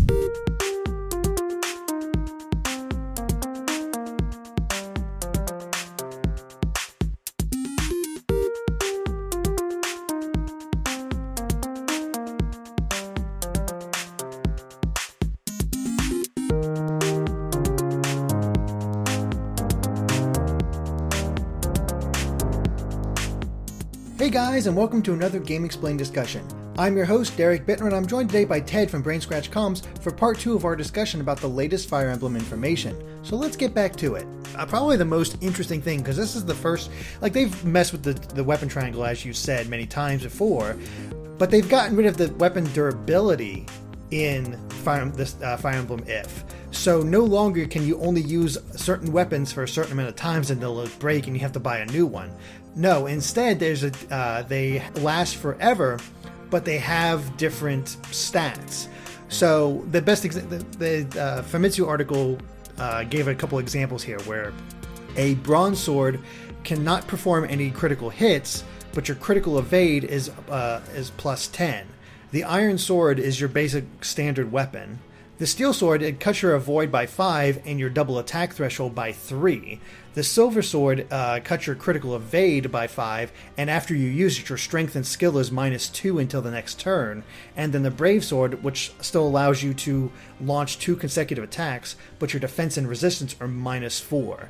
Hey guys, and welcome to another GameXplain discussion. I'm your host, Derek Bittner, and I'm joined today by Ted from Brain Scratch Comms for part 2 of our discussion about the latest Fire Emblem information. So let's get back to it. Probably the most interesting thing, because this is the first, they've messed with the weapon triangle, as you said many times before, but they've gotten rid of the weapon durability in Fire Emblem If. So no longer can you only use certain weapons for a certain amount of times and they'll break and you have to buy a new one. No, instead they last forever, but they have different stats. So the best the Famitsu article gave a couple examples here where a bronze sword cannot perform any critical hits, but your critical evade is plus 10. The iron sword is your basic standard weapon. The steel sword, it cuts your avoid by 5 and your double attack threshold by 3. The silver sword cuts your critical evade by 5, and after you use it, your strength and skill is -2 until the next turn. And then the brave sword, which still allows you to launch 2 consecutive attacks, but your defense and resistance are -4.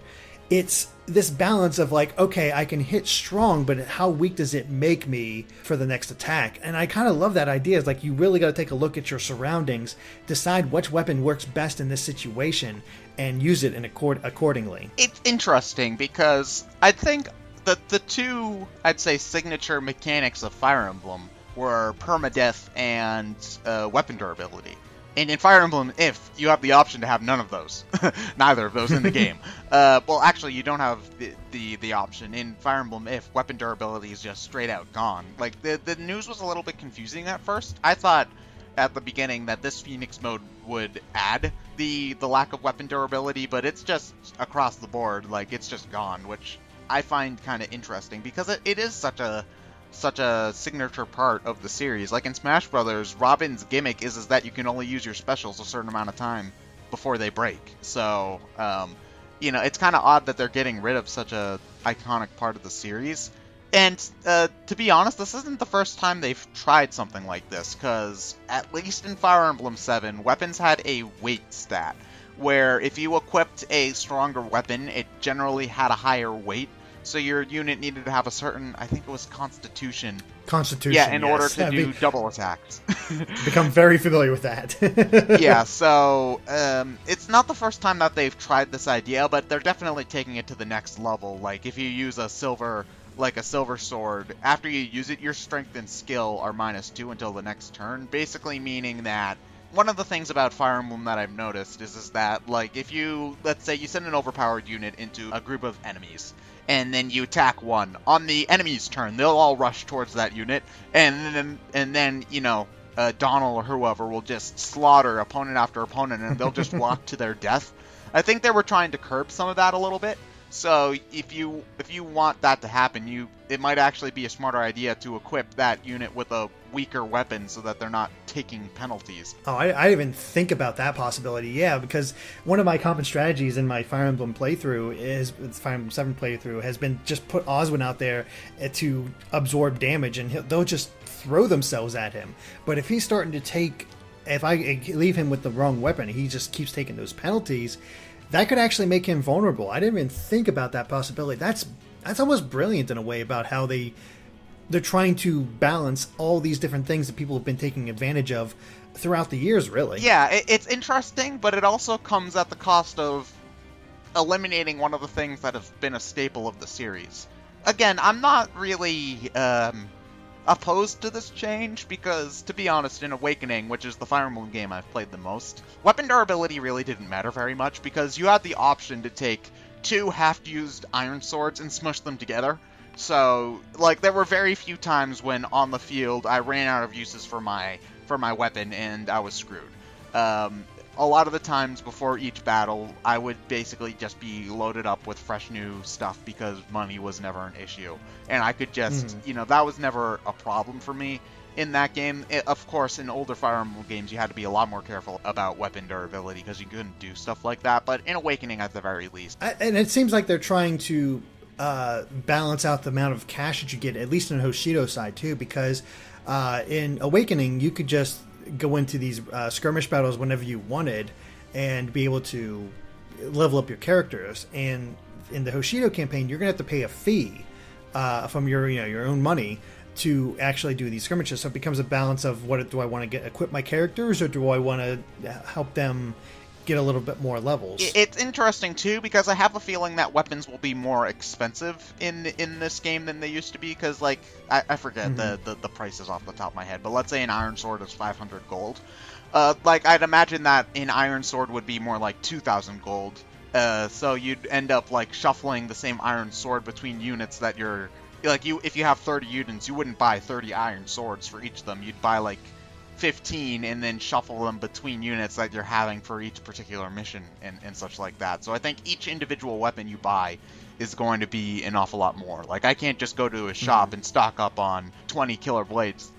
It's this balance of okay, I can hit strong, but how weak does it make me for the next attack? And I kind of love that idea. It's you really got to take a look at your surroundings, decide which weapon works best in this situation, and use it accordingly. It's interesting because I think that the two, I'd say, signature mechanics of Fire Emblem were permadeath and weapon durability. And in Fire Emblem If, you have the option to have none of those. Neither of those in the game. Well, actually, you don't have the option. In Fire Emblem If, weapon durability is just straight out gone. The news was a little bit confusing at first. I thought at the beginning that this Phoenix mode would add the lack of weapon durability, but it's just across the board. It's just gone, which I find kind of interesting because it is such a signature part of the series. In Smash Brothers, Robin's gimmick is that you can only use your specials a certain amount of time before they break. So, it's kind of odd that they're getting rid of such a iconic part of the series. And to be honest, this isn't the first time they've tried something like this, because at least in Fire Emblem 7, weapons had a weight stat, where if you equipped a stronger weapon, it generally had a higher weight. So your unit needed to have a certain, I think it was Constitution. Yeah, in order to do double attacks. Become very familiar with that. Yeah, so it's not the first time that they've tried this idea, but they're definitely taking it to the next level. If you use a silver sword, after you use it, your strength and skill are -2 until the next turn, basically meaning that one of the things about Fire Emblem that I've noticed is that, if you, let's say you send an overpowered unit into a group of enemies, and then you attack one, on the enemy's turn, they'll all rush towards that unit, and then Donald or whoever will just slaughter opponent after opponent, and they'll just walk to their death. I think they were trying to curb some of that a little bit. So if you want that to happen, it might actually be a smarter idea to equip that unit with a weaker weapon so that they're not taking penalties. Oh, I didn't even think about that possibility. Yeah, because one of my common strategies in my Fire Emblem playthrough Fire Emblem 7 playthrough has been just put Oswin out there to absorb damage, and they'll just throw themselves at him. But if he's starting to if I leave him with the wrong weapon, he just keeps taking those penalties. That could actually make him vulnerable. I didn't even think about that possibility. That's almost brilliant in a way about how they're trying to balance all these different things that people have been taking advantage of throughout the years, really. Yeah, it's interesting, but it also comes at the cost of eliminating one of the things that have been a staple of the series. Again, I'm not really opposed to this change because, to be honest, in Awakening, which is the Fire Emblem game I've played the most, weapon durability really didn't matter very much because you had the option to take 2 half-used iron swords and smush them together. So, there were very few times when on the field I ran out of uses for my weapon and I was screwed. A lot of the times before each battle, I would basically just be loaded up with fresh new stuff because money was never an issue. And I could just, that was never a problem for me. in that game. Of course, in older Fire Emblem games, you had to be a lot more careful about weapon durability because you couldn't do stuff like that. But in Awakening, at the very least, and it seems like they're trying to balance out the amount of cash that you get, at least on the Hoshido side too, because in Awakening, you could just go into these skirmish battles whenever you wanted and be able to level up your characters. And in the Hoshido campaign, you're going to have to pay a fee from your own money to actually do these skirmishes. So it becomes a balance of what do I want to equip my characters, or do I want to help them get a little bit more levels? It's interesting too, because I have a feeling that weapons will be more expensive in this game than they used to be, because like I forget the prices off the top of my head, but let's say an iron sword is 500 gold. Like I'd imagine that an iron sword would be more like 2,000 gold. So you'd end up like shuffling the same iron sword between units that you're like, if you have 30 units, you wouldn't buy 30 iron swords for each of them. You'd buy like 15 and then shuffle them between units that you're having for each particular mission and such like that. So I think each individual weapon you buy is going to be an awful lot more. Like I can't just go to a shop and stock up on 20 killer blades,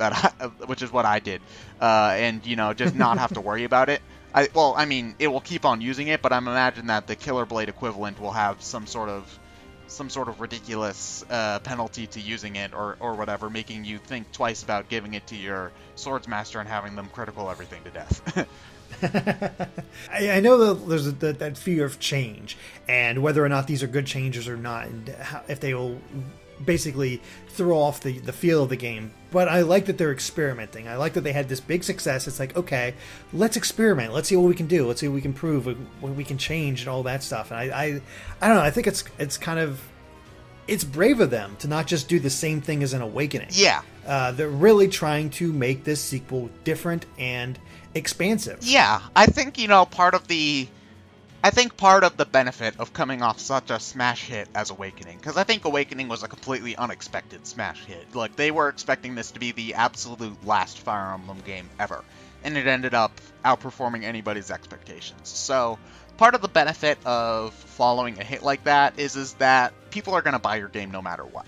which is what I did, and just not have to worry about it. I mean, it will keep on using it, but I'm imagining that the killer blade equivalent will have some sort of ridiculous penalty to using it or whatever, making you think twice about giving it to your swordsmaster and having them critical everything to death. I know that there's that fear of change, and whether or not these are good changes or not, and if they will basically throw off the feel of the game. But I like that they're experimenting. I like that they had this big success. It's like, okay, let's experiment. Let's see what we can do. Let's see what we can prove, what we can change, and all that stuff. And I don't know. I think it's kind of, it's brave of them to not just do the same thing as an Awakening. Yeah. They're really trying to make this sequel different and expansive. Yeah. I think, part of the benefit of coming off such a smash hit as Awakening, because I think Awakening was a completely unexpected smash hit. Like, they were expecting this to be the absolute last Fire Emblem game ever, and it ended up outperforming anybody's expectations. So, part of the benefit of following a hit like that is that people are going to buy your game no matter what.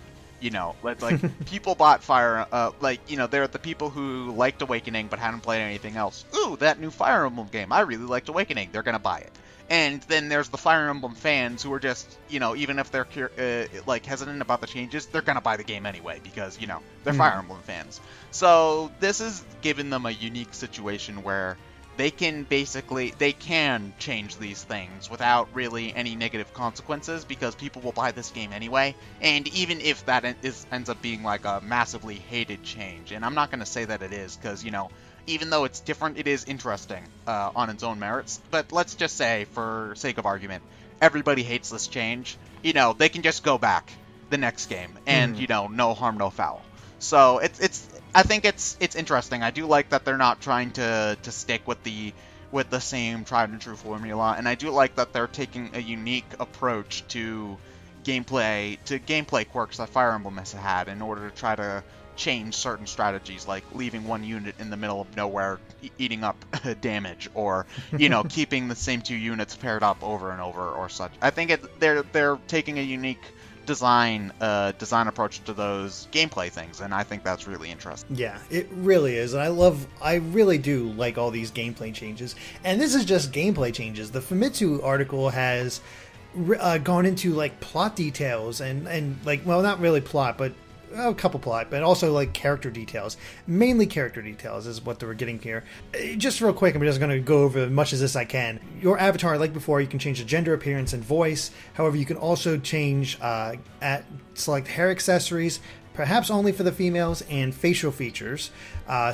Like people bought Fire, they're the people who liked Awakening but hadn't played anything else. Ooh, that new Fire Emblem game, I really liked Awakening. They're going to buy it. And then there's the Fire Emblem fans who are just, even if they're hesitant about the changes, they're going to buy the game anyway because, they're Fire Emblem fans. So this is giving them a unique situation where they can change these things without really any negative consequences because people will buy this game anyway. And even if that ends up being like a massively hated change, and I'm not going to say that it is because, even though it's different, it is interesting on its own merits. But let's just say, for sake of argument, everybody hates this change. They can just go back the next game, and no harm, no foul. So I think it's interesting. I do like that they're not trying to stick with the same tried and true formula, and I do like that they're taking a unique approach to gameplay quirks that Fire Emblem has had in order to try to change certain strategies, like leaving one unit in the middle of nowhere eating up damage, or keeping the same two units paired up over and over or such. I think they're taking a unique design approach to those gameplay things, and I think that's really interesting. Yeah, it really is. And I really do like all these gameplay changes, and this is just gameplay changes. The Famitsu article has gone into like plot details and like, well, not really plot, but a couple plot, but also like character details. Mainly character details is what they were getting here. Just real quick, I'm just going to go over as much as this I can. Your avatar, like before, you can change the gender, appearance, and voice. However, you can also change select hair accessories, perhaps only for the females, and facial features.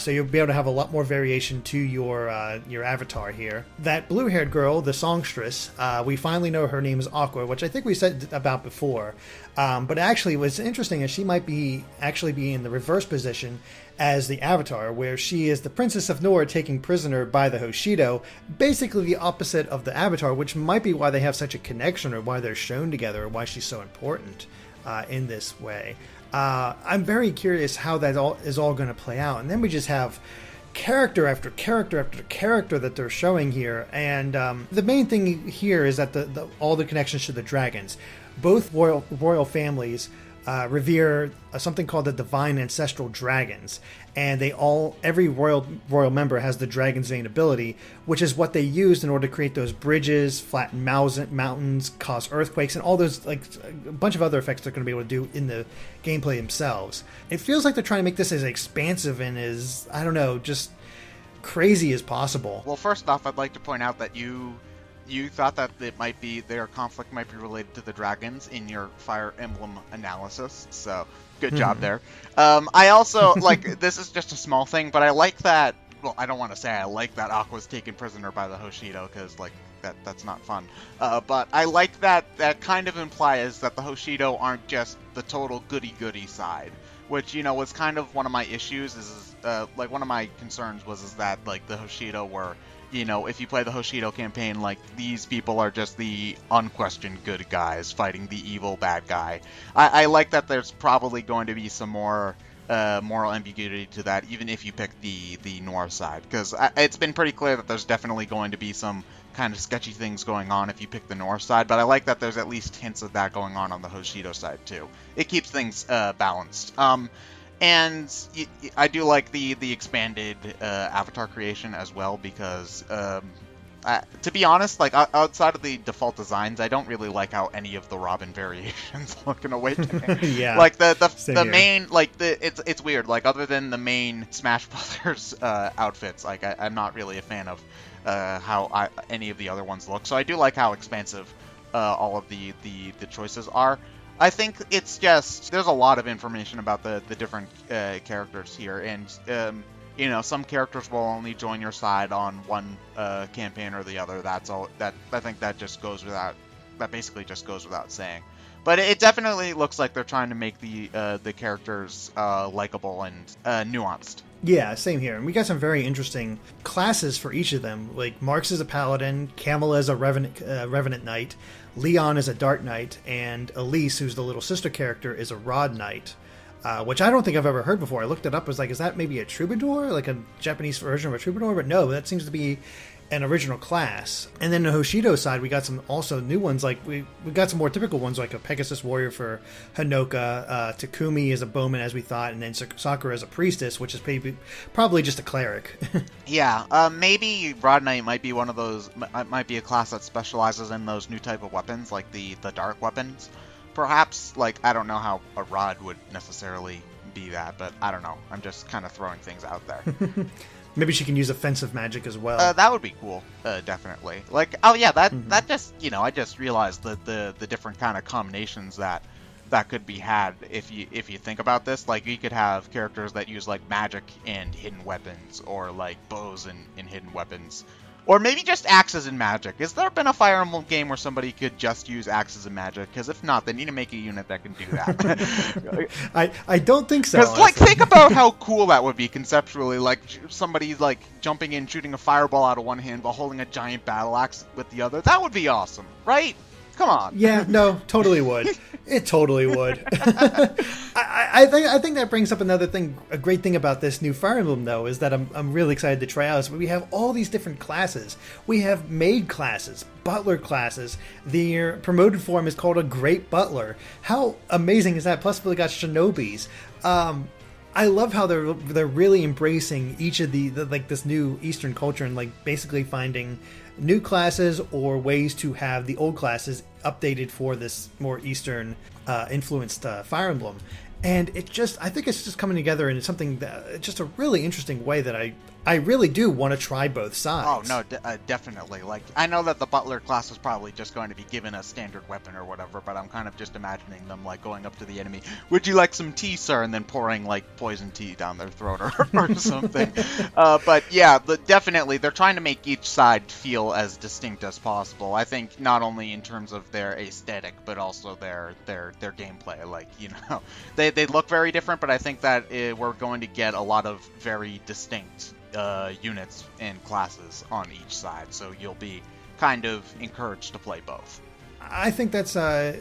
So you'll be able to have a lot more variation to your avatar here. That blue-haired girl, the songstress, we finally know her name is Aqua, which I think we said about before. But actually, what's interesting is she might actually be in the reverse position as the avatar, where she is the Princess of Nora taken prisoner by the Hoshido, basically the opposite of the avatar, which might be why they have such a connection, or why they're shown together, or why she's so important in this way. I'm very curious how that is all going to play out. And then we just have character after character after character that they're showing here. And the main thing here is that all the connections to the dragons. Both royal families revere something called the divine ancestral dragons, and every royal member has the dragon's vein ability, which is what they used in order to create those bridges, flatten mountains, cause earthquakes, and all those, like, a bunch of other effects they're going to be able to do in the gameplay themselves. It feels like they're trying to make this as expansive and as, I don't know, just crazy as possible. Well, first off, I'd like to point out that you thought that their conflict might be related to the dragons in your Fire Emblem analysis, so good job there. I also, like, this is just a small thing, but I like that, well, I don't want to say I like that Aqua's taken prisoner by the Hoshido, because, like, that's not fun. But I like that kind of implies that the Hoshido aren't just the total goody-goody side, which, you know, was kind of one of my issues, like, one of my concerns was that, like, the Hoshido were, you know, if you play the Hoshido campaign, like, these people are just the unquestioned good guys fighting the evil bad guy. I like that there's probably going to be some more moral ambiguity to that, even if you pick the Noir side, because it's been pretty clear that there's definitely going to be some kind of sketchy things going on if you pick the Noir side, but I like that there's at least hints of that going on the Hoshido side too. It keeps things balanced. And I do like the expanded avatar creation as well, because to be honest, like, outside of the default designs, I don't really like how any of the Robin variations look in Awakening. Yeah, like the main, like, it's weird. Like, other than the main Smash Brothers outfits, like, I'm not really a fan of how any of the other ones look. So I do like how expansive all of the choices are. I think it's just, there's a lot of information about the different characters here, and you know, some characters will only join your side on one campaign or the other. That's all. I think that basically just goes without saying. But it definitely looks like they're trying to make the characters likable and nuanced. Yeah, same here. And we got some very interesting classes for each of them. Like, Marx is a paladin, Camilla is a revenant knight, Leon is a dark knight, and Elise, who's the little sister character, is a rod knight. Which I don't think I've ever heard before. I looked it up, I was like, is that maybe a troubadour? Like a Japanese version of a troubadour? But no, that seems to be an original class. And then the Hoshido side, we got some also new ones. Like, we got some more typical ones, like a Pegasus warrior for Hanoka, Takumi is a bowman, as we thought, and then Sakura is a priestess, which is probably just a cleric. Yeah, maybe Rod Knight might be one of those, might be a class that specializes in those new type of weapons, like the dark weapons. Perhaps, like, I don't know how a rod would necessarily be that, but I don't know. I'm just kind of throwing things out there. Maybe she can use offensive magic as well. That would be cool, definitely. Like, oh yeah, that just, you know, I just realized that the different kind of combinations that could be had if you think about this. Like, you could have characters that use, like, magic and hidden weapons, or like bows and hidden weapons. Or maybe just axes and magic. Has there been a Fire Emblem game where somebody could just use axes and magic? Because if not, they need to make a unit that can do that. I don't think so. Because, like, think about how cool that would be conceptually. Like, somebody, like, jumping in, shooting a fireball out of one hand while holding a giant battle axe with the other. That would be awesome, right? Come on. Yeah, no, totally would. It totally would. I think that brings up another thing. A great thing about this new Fire Emblem, though, is that I'm really excited to try out. We have all these different classes. We have maid classes, butler classes. The promoted form is called a Great Butler. How amazing is that? Plus, we got shinobis. I love how they're really embracing each of the like this new Eastern culture, and, like, basically finding new classes or ways to have the old classes updated for this more Eastern influenced Fire Emblem. And I think it's just coming together, and it's something that, just a really interesting way that I really do want to try both sides. Oh, no, definitely. Like, I know that the butler class is probably just going to be given a standard weapon or whatever, but I'm kind of just imagining them, like, going up to the enemy, would you like some tea, sir? And then pouring, like, poison tea down their throat or something. But yeah, definitely, they're trying to make each side feel as distinct as possible. I think not only in terms of their aesthetic, but also their gameplay. Like, you know, they look very different, but I think that we're going to get a lot of very distinct units and classes on each side, so you'll be kind of encouraged to play both. I think that's a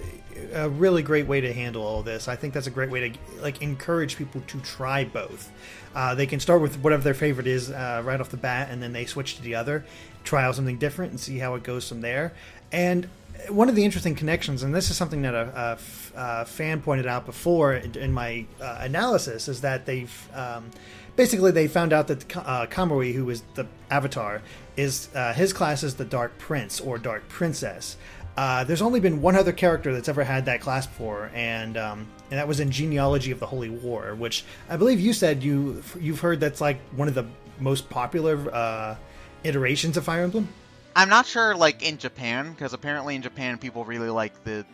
really great way to handle all this. I think that's a great way to, like, encourage people to try both. They can start with whatever their favorite is right off the bat, and then they switch to the other, try out something different, and see how it goes from there. And one of the interesting connections, and this is something that a fan pointed out before in my analysis, is that they've basically they found out that Kamui, who is the Avatar, is his class is the Dark Prince or Dark Princess. There's only been one other character that's ever had that class before, and that was in Genealogy of the Holy War, which I believe you said you've heard that's like one of the most popular iterations of Fire Emblem. I'm not sure, like, in Japan, because apparently in Japan people really like the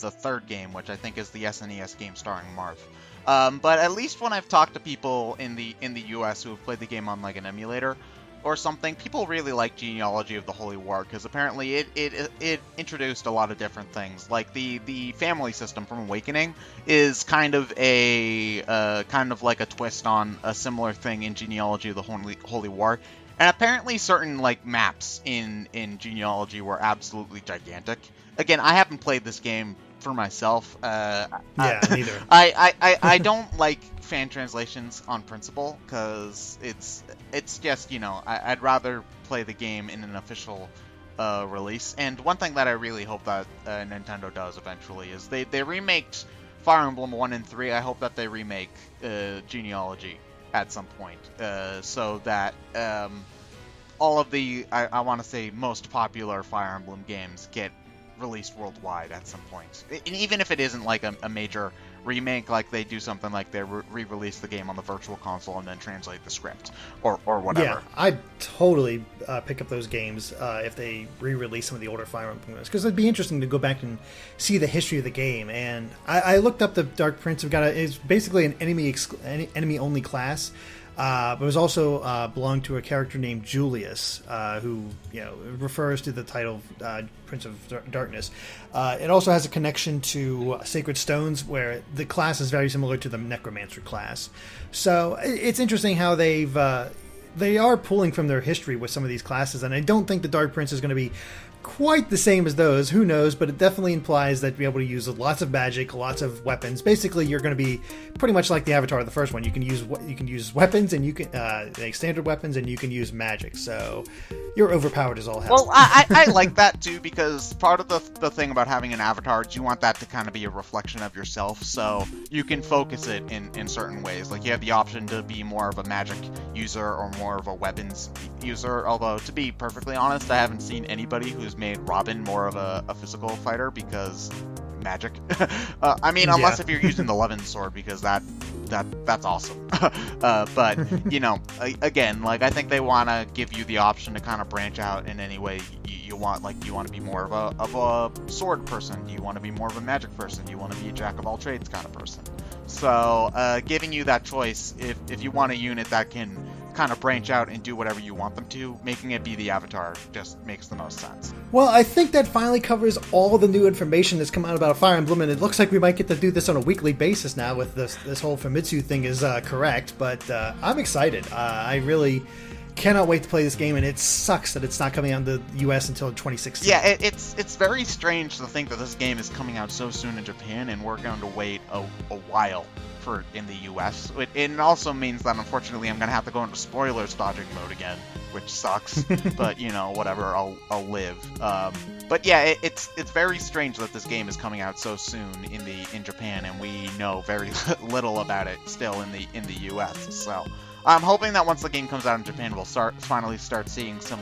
third game, which I think is the SNES game starring Marth. But at least when I've talked to people in the US who have played the game on, like, an emulator or something, people really like Genealogy of the Holy War, because apparently it introduced a lot of different things. Like, the family system from Awakening is kind of like a twist on a similar thing in Genealogy of the Holy War. And apparently certain, like, maps in Genealogy were absolutely gigantic. Again, I haven't played this game for myself. Neither. I don't like fan translations on principle, because it's just, you know, I'd rather play the game in an official release. And one thing that I really hope that Nintendo does eventually is they remaked Fire Emblem 1 and 3. I hope that they remake Genealogy at some point, so that all of the, I want to say, most popular Fire Emblem games get released worldwide at some point. And even if it isn't like a major remake, like they do something like they re-release the game on the Virtual Console and then translate the script, or whatever. Yeah, I'd totally pick up those games if they re-release some of the older Fire Emblem games, because it'd be interesting to go back and see the history of the game. And I looked up the Dark Prince. It's basically an enemy-only class. But it was also belonged to a character named Julius, who, you know, refers to the title Prince of Darkness. It also has a connection to Sacred Stones, where the class is very similar to the Necromancer class. So it's interesting how they are pulling from their history with some of these classes, and I don't think the Dark Prince is going to be quite the same as those. Who knows? But it definitely implies that you'll be able to use lots of magic, lots of weapons. Basically, you're going to be pretty much like the Avatar of the first one. You can use weapons, and you can like standard weapons, and you can use magic. So you're overpowered as all hell. Well, I like that too, because part of the thing about having an avatar is you want that to kind of be a reflection of yourself, so you can focus it in certain ways. Like, you have the option to be more of a magic user or more of a weapons user, although, to be perfectly honest, I haven't seen anybody who's made Robin more of a physical fighter, because magic. I mean, unless if you're using the Levin sword, because that's awesome. But, you know, again, like, I think they want to give you the option to kind of branch out in any way you want. Like, do you want to be more of a sword person? Do you want to be more of a magic person? Do you want to be a jack of all trades kind of person? So, giving you that choice, if you want a unit that can kind of branch out and do whatever you want them to, making it be the Avatar just makes the most sense. Well, I think that finally covers all the new information that's come out about Fire Emblem, and it looks like we might get to do this on a weekly basis now with this whole Famitsu thing is correct, but I'm excited. I really cannot wait to play this game, and it sucks that it's not coming out in the US until 2016. Yeah, it's very strange to think that this game is coming out so soon in Japan, and we're going to wait a while for in the US. It also means that, unfortunately, I'm going to have to go into spoilers dodging mode again, which sucks. But, you know, whatever, I'll live. But yeah, it's very strange that this game is coming out so soon in Japan, and we know very little about it still in the US. So I'm hoping that once the game comes out in Japan, we'll finally start seeing some,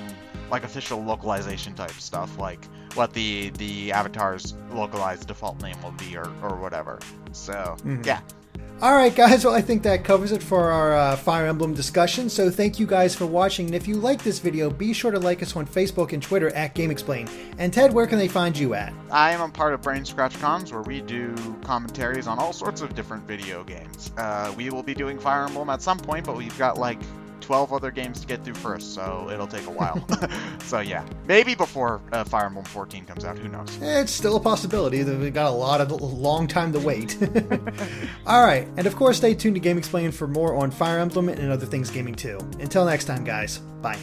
like, official localization type stuff, like what the Avatar's localized default name will be, or whatever. So yeah. Alright guys, well I think that covers it for our Fire Emblem discussion, so thank you guys for watching, and if you like this video, be sure to like us on Facebook and Twitter at GameXplain. And Ted, where can they find you at? I am a part of Brain Scratch Comms, where we do commentaries on all sorts of different video games. We will be doing Fire Emblem at some point, but we've got like 12 other games to get through first, so it'll take a while. So yeah, maybe before Fire Emblem 14 comes out, who knows? It's still a possibility. We've got a long time to wait. Alright, and of course stay tuned to GameXplain for more on Fire Emblem and other things gaming too. Until next time guys, bye.